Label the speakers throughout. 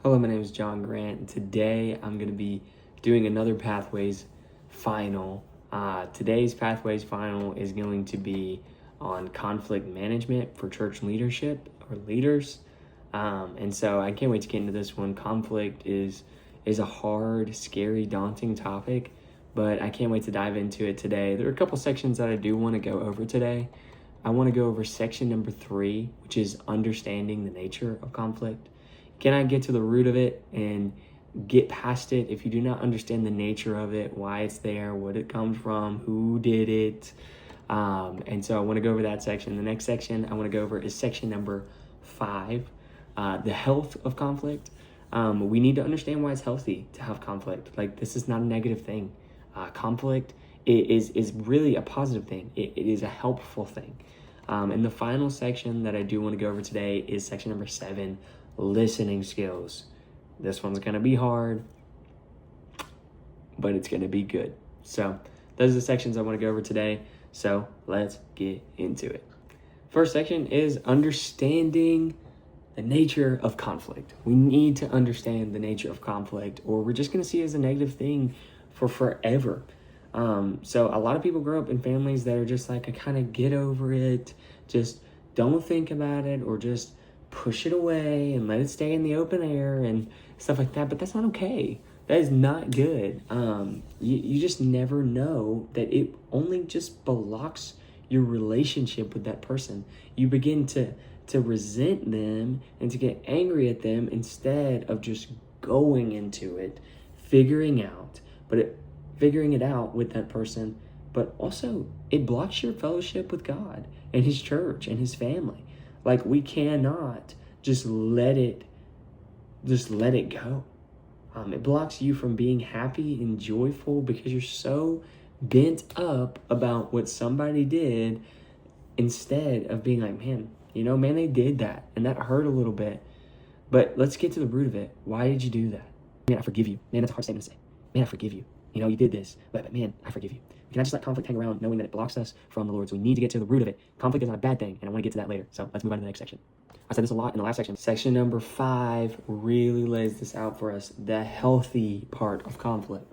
Speaker 1: Hello, my name is John Grant, and today I'm going to be doing another Pathways final. Today's Pathways final is going to be on conflict management for church leadership or leaders. And so I can't wait to get into this one. Conflict is a hard, scary, daunting topic, but I can't wait to dive into it today. There are a couple sections that I do want to go over today. I want to go over section number 3, which is understanding the nature of conflict. Can I get to the root of it and get past it if you do not understand the nature of it, why it's there, what it comes from, who did it? And so I want to go over that section. The next section I want to go over is section number 5, the health of conflict. We need to understand why it's healthy to have conflict. Like, this is not a negative thing. Conflict is really a positive thing. It is a helpful thing. And the final section that I do want to go over today is section number 7, listening skills. This one's going to be hard, but it's going to be good. So those are the sections I want to go over today. So let's get into it. First section is understanding the nature of conflict. We need to understand the nature of conflict, or we're just going to see it as a negative thing for forever. So a lot of people grow up in families that are just like, I kind of get over it, just don't think about it, or just push it away and let it stay in the open air and stuff like that. But that's not okay. That is not good. You just never know that it only just blocks your relationship with that person. You begin to resent them and to get angry at them instead of just going into it, figuring it out with that person. But also, it blocks your fellowship with God and His church and His family. Like, we cannot just let it go. It blocks you from being happy and joyful because you're so bent up about what somebody did, instead of being like, man, they did that and that hurt a little bit. But let's get to the root of it. Why did you do that? Man, I forgive you. Man, that's a hard statement to say. Man, I forgive you. You did this, but man, I forgive you. We cannot just let conflict hang around knowing that it blocks us from the Lord. So we need to get to the root of it. Conflict is not a bad thing, and I want to get to that later. So let's move on to the next section. I said this a lot in the last section. Section number 5 really lays this out for us, the healthy part of conflict.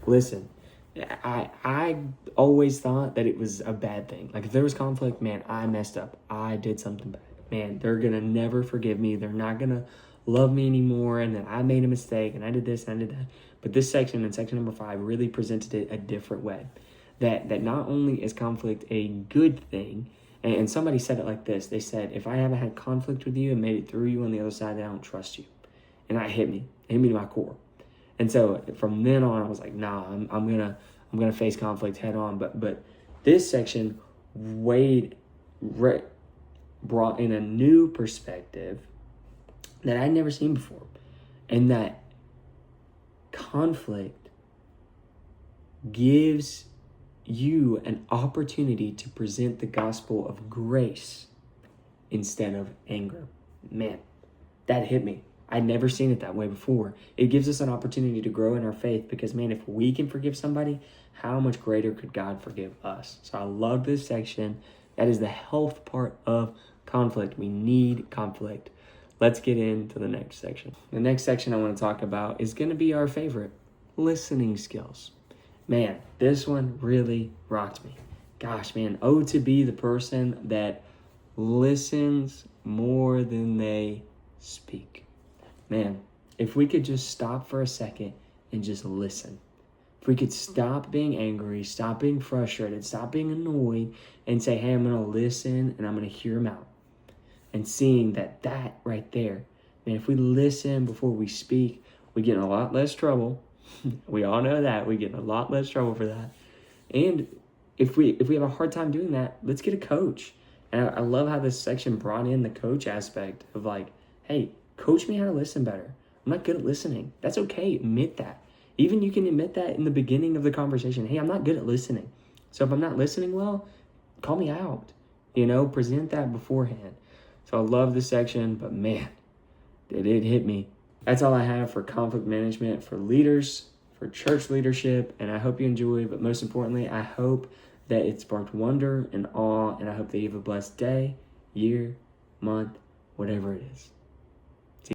Speaker 1: Listen, I always thought that it was a bad thing. Like, if there was conflict, man, I messed up. I did something bad. Man, they're going to never forgive me. They're not going to love me anymore, and that I made a mistake, and I did this, and I did that. But this section, in section number 5, really presented it a different way. That not only is conflict a good thing, and somebody said it like this. They said, if I haven't had conflict with you and made it through you on the other side, then I don't trust you. And that hit me. It hit me to my core. And so from then on, I was like, nah, I'm gonna face conflict head on. But this section brought in a new perspective that I'd never seen before. And that conflict gives you an opportunity to present the gospel of grace instead of anger. Man, that hit me. I'd never seen it that way before. It gives us an opportunity to grow in our faith because, man, if we can forgive somebody, how much greater could God forgive us? So I love this section. That is the health part of conflict. We need conflict. Let's get into the next section. The next section I want to talk about is going to be our favorite, listening skills. Man, this one really rocked me. Gosh, man, to be the person that listens more than they speak. Man, if we could just stop for a second and just listen. If we could stop being angry, stop being frustrated, stop being annoyed, and say, hey, I'm going to listen and I'm going to hear them out. And seeing that right there, man, if we listen before we speak, we get in a lot less trouble. We all know that. We get in a lot less trouble for that. And if we have a hard time doing that, let's get a coach. And I love how this section brought in the coach aspect of like, hey, coach me how to listen better. I'm not good at listening. That's okay. Admit that. Even you can admit that in the beginning of the conversation. Hey, I'm not good at listening. So if I'm not listening well, call me out. Present that beforehand. So I love this section, but man, did it hit me. That's all I have for conflict management for leaders, for church leadership, and I hope you enjoy, but most importantly, I hope that it sparked wonder and awe, and I hope that you have a blessed day, year, month, whatever it is.